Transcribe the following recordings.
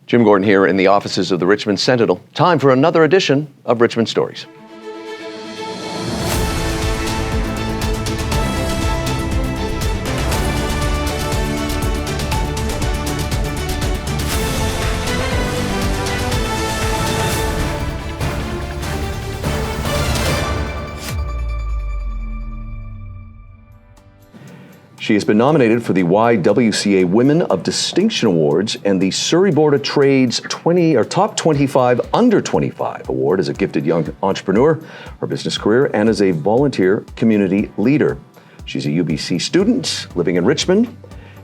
Jim Gordon here in the offices of the Richmond Sentinel. Time for another edition of Richmond Stories. She has been nominated for the YWCA Women of Distinction Awards and the Surrey Board of Trade's Top 25 Under 25 Award as a gifted young entrepreneur, her business career, and as a volunteer community leader. She's a UBC student living in Richmond.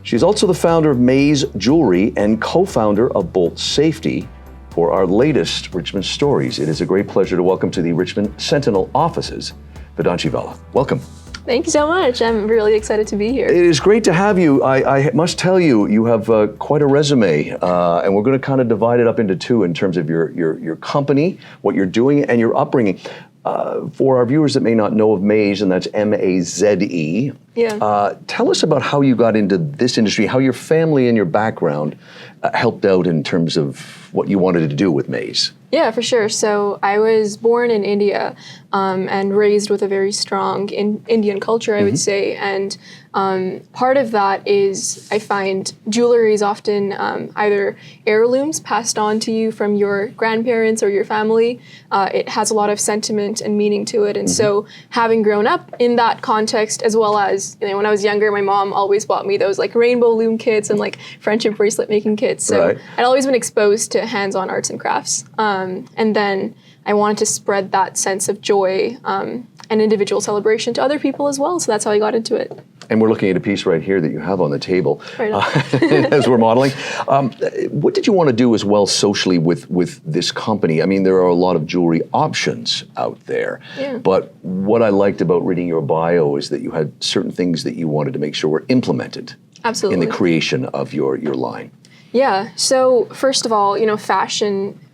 She's also the founder of Maze Jewelry and co-founder of Bolt Safety. For our latest Richmond Stories, it is a great pleasure to welcome to the Richmond Sentinel offices, Vedanshi Vala. Welcome. Thank you so much. I'm really excited to be here. It is great to have you. I must tell you, you have quite a resume, and we're going to kind of divide it up into two in terms of your company, what you're doing, and your upbringing. For our viewers that may not know of Maze, and that's M-A-Z-E, tell us about how you got into this industry, how your family and your background helped out in terms of what you wanted to do with Maze. Yeah, for sure. So I was born in India and raised with a very strong Indian culture, I would say. And part of that is I find jewelry is often either heirlooms passed on to you from your grandparents or your family. It has a lot of sentiment and meaning to it. And so having grown up in that context, as well as when I was younger, my mom always bought me those like rainbow loom kits and like friendship bracelet making kits. So I'd always been exposed to hands-on arts and crafts. And then I wanted to spread that sense of joy and individual celebration to other people as well. So that's how I got into it. And we're looking at a piece right here that you have on the table Right as we're modeling. What did you want to do as well socially with this company? I mean, there are a lot of jewelry options out there. Yeah. But what I liked about reading your bio is that you had certain things that you wanted to make sure were implemented Absolutely. in the creation of your line. Yeah. So first of all,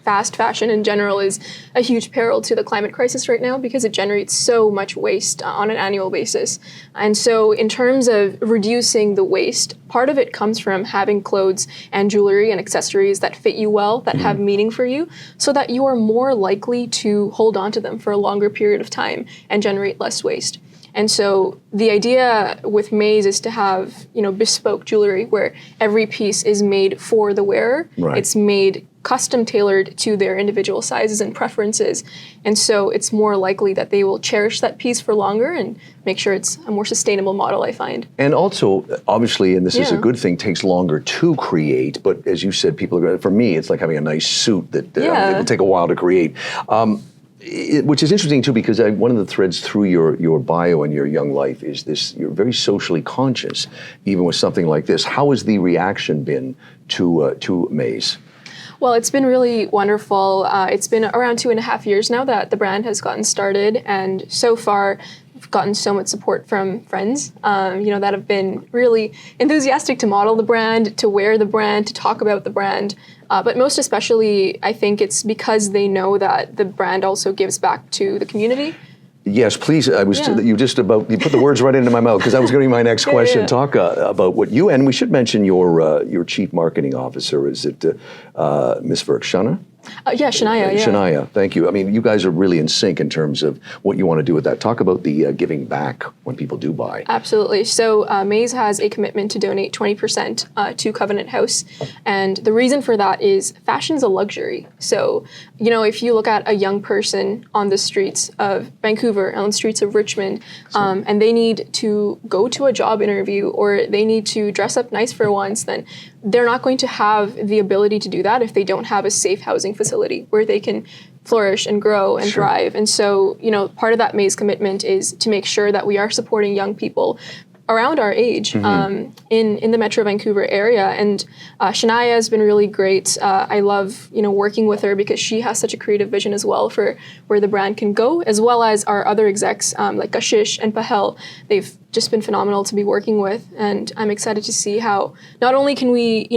fast fashion in general is a huge peril to the climate crisis right now because it generates so much waste on an annual basis. And so in terms of reducing the waste, part of it comes from having clothes and jewelry and accessories that fit you well, that have meaning for you, so that you are more likely to hold on to them for a longer period of time and generate less waste. And so the idea with Maze is to have, bespoke jewelry where every piece is made for the wearer. Right. It's made custom tailored to their individual sizes and preferences. And so it's more likely that they will cherish that piece for longer and make sure it's a more sustainable model, I find. And also, obviously, and this is a good thing, takes longer to create. But as you said, for me, it's like having a nice suit that it will take a while to create. Which is interesting too, because one of the threads through your bio and your young life is this: you're very socially conscious, even with something like this. How has the reaction been to Maze? Well, it's been really wonderful. It's been around 2.5 years now that the brand has gotten started, and so far we've gotten so much support from friends, that have been really enthusiastic to model the brand, to wear the brand, to talk about the brand. But most especially, I think it's because they know that the brand also gives back to the community. Yes, please. You put the words right into my mouth, because that was going to be my next question. Talk about what you, and we should mention your chief marketing officer. Is it Miss Shana? Shania. Shania, thank you. I mean, you guys are really in sync in terms of what you want to do with that. Talk about the giving back when people do buy. Absolutely. So Maze has a commitment to donate 20% to Covenant House. And the reason for that is fashion's a luxury. So, if you look at a young person on the streets of Vancouver, on the streets of Richmond, and they need to go to a job interview or they need to dress up nice for once, then they're not going to have the ability to do that if they don't have a safe housing facility where they can flourish and grow and thrive. And so, part of that Maze commitment is to make sure that we are supporting young people around our age in the Metro Vancouver area. And Shania has been really great. I love, working with her because she has such a creative vision as well for where the brand can go, as well as our other execs like Ashish and Pahel. They've just been phenomenal to be working with. And I'm excited to see how not only can we,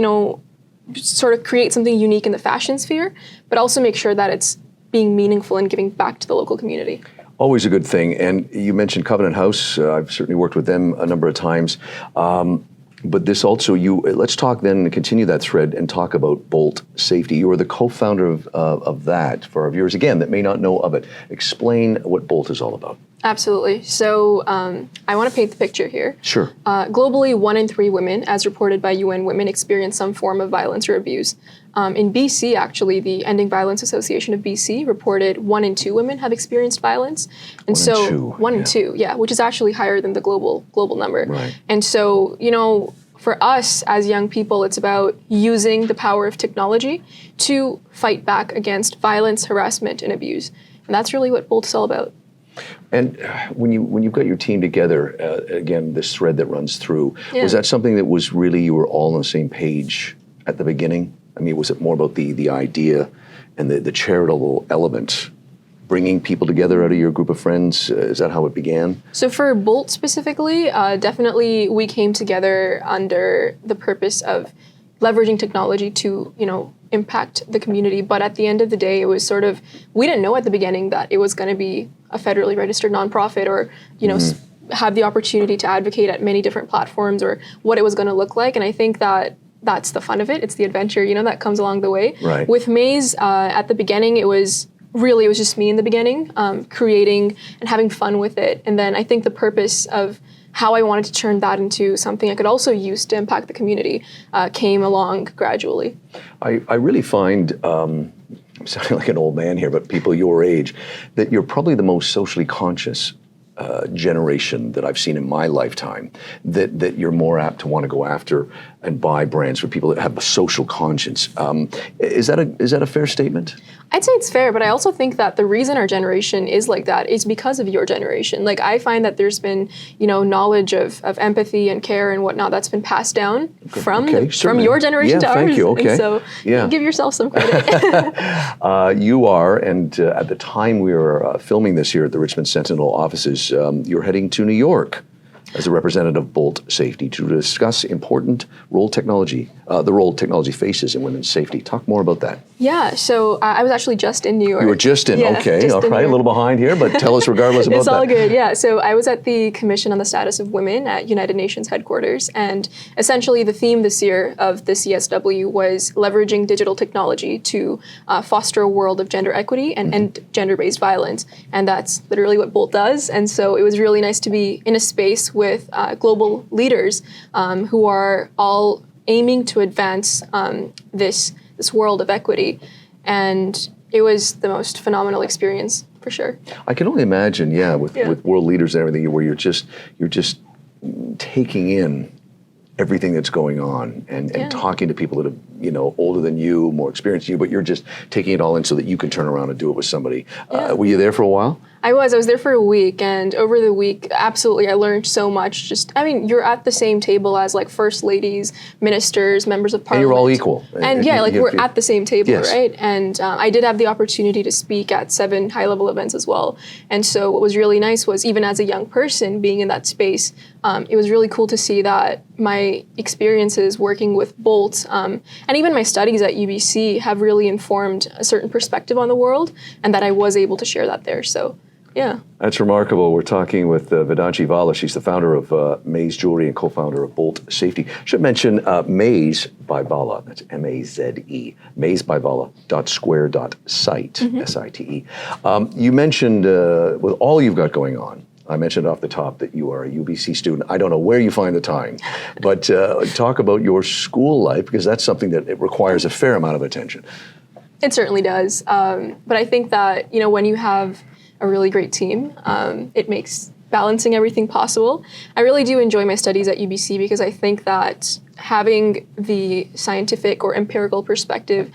sort of create something unique in the fashion sphere, but also make sure that it's being meaningful and giving back to the local community. Always a good thing. And you mentioned Covenant House. I've certainly worked with them a number of times. But this also, let's talk then and continue that thread and talk about Bolt Safety. You are the co-founder of that. For our viewers, again, that may not know of it, explain what Bolt is all about. Absolutely. So I want to paint the picture here. Sure. Globally, 1 in 3 women, as reported by UN Women, experience some form of violence or abuse. In BC, actually, the Ending Violence Association of BC reported 1 in 2 women have experienced violence. And one in two, which is actually higher than the global number. Right. And so, for us as young people, it's about using the power of technology to fight back against violence, harassment, and abuse. And that's really what Bolt is all about. And when you've got your team together, again, this thread that runs through, was that something that was really, you were all on the same page at the beginning? I mean, was it more about the idea and the charitable element, bringing people together out of your group of friends? Is that how it began? So for Bolt specifically, definitely we came together under the purpose of leveraging technology to, impact the community. But at the end of the day, it was sort of, we didn't know at the beginning that it was going to be a federally registered nonprofit or, have the opportunity to advocate at many different platforms or what it was going to look like. And I think that that's the fun of it. It's the adventure, that comes along the way. Right. With Maze, at the beginning, it was just me in the beginning, creating and having fun with it. And then I think the purpose of how I wanted to turn that into something I could also use to impact the community came along gradually. I really find, I'm sounding like an old man here, but people your age, that you're probably the most socially conscious generation that I've seen in my lifetime, that you're more apt to want to go after and buy brands for people that have a social conscience. Is that a fair statement? I'd say it's fair, but I also think that the reason our generation is like that is because of your generation. Like, I find that there's been, knowledge of empathy and care and whatnot that's been passed down from your generation to ours. Thank you. Okay. And so give yourself some credit. You are, and at the time we were filming this here at the Richmond Sentinel offices, you're heading to New York as a representative of Bolt Safety to discuss important the role technology faces in women's safety. Talk more about that. Yeah, so I was actually just in New York. You were just in, okay, all right, a little behind here, but tell us regardless about that. It's all good, yeah. So I was at the Commission on the Status of Women at United Nations headquarters, and essentially the theme this year of the CSW was leveraging digital technology to foster a world of gender equity and end gender-based violence, and that's literally what Bolt does. And so it was really nice to be in a space with global leaders who are all aiming to advance this world of equity, and it was the most phenomenal experience for sure. I can only imagine, with world leaders and everything, where you're just taking in everything that's going on and talking to people that are older than you, more experienced than you, but you're just taking it all in so that you can turn around and do it with somebody. Were you there for a while? I was there for a week, and over the week, absolutely, I learned so much. You're at the same table as like first ladies, ministers, members of parliament. And you're all equal. And we're at the same table, right? And I did have the opportunity to speak at 7 high-level events as well. And so what was really nice was, even as a young person being in that space, it was really cool to see that my experiences working with Bolt and even my studies at UBC have really informed a certain perspective on the world, and that I was able to share that there. So. Yeah. That's remarkable. We're talking with Vedanshi Vala. She's the founder of Maze Jewelry and co-founder of Bolt Safety. Should mention Maze by Vala. That's M-A-Z-E. mazebyvala.square.site, S-I-T-E. You mentioned, with all you've got going on, I mentioned off the top that you are a UBC student. I don't know where you find the time, but talk about your school life, because that's something that it requires a fair amount of attention. It certainly does. But I think that, when you have a really great team, it makes balancing everything possible. I really do enjoy my studies at UBC because I think that having the scientific or empirical perspective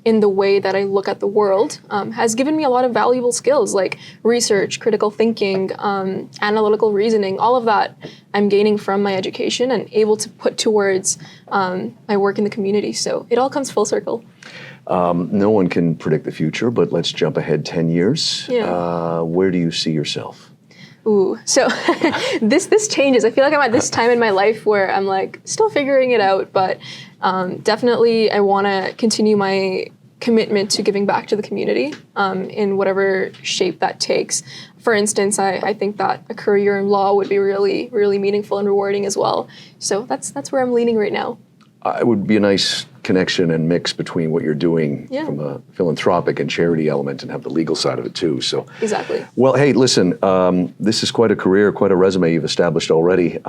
in the way that I look at the world has given me a lot of valuable skills like research, critical thinking, analytical reasoning. All of that I'm gaining from my education and able to put towards my work in the community. So it all comes full circle. No one can predict the future, but let's jump ahead 10 years. Yeah. Where do you see yourself? Ooh, so this changes. I feel like I'm at this time in my life where I'm like still figuring it out, but definitely I want to continue my commitment to giving back to the community in whatever shape that takes. For instance, I think that a career in law would be really, really meaningful and rewarding as well. So that's where I'm leaning right now. It would be a nice connection and mix between what you're doing from a philanthropic and charity element and have the legal side of it too. So exactly. Well, hey, listen, this is quite a career, quite a resume you've established already.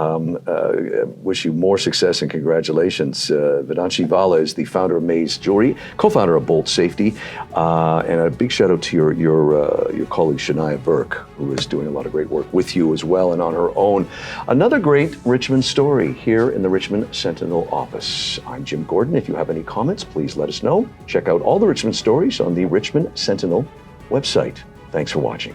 Wish you more success and congratulations. Vedanshi Vala is the founder of Maze Jewelry, co-founder of Bolt Safety, and a big shout out to your colleague Shania Burke, who is doing a lot of great work with you as well and on her own. Another great Richmond story here in the Richmond Sentinel office. I'm Jim Gordon. If you have any comments, please let us know. Check out all the Richmond stories on the Richmond Sentinel website. Thanks for watching.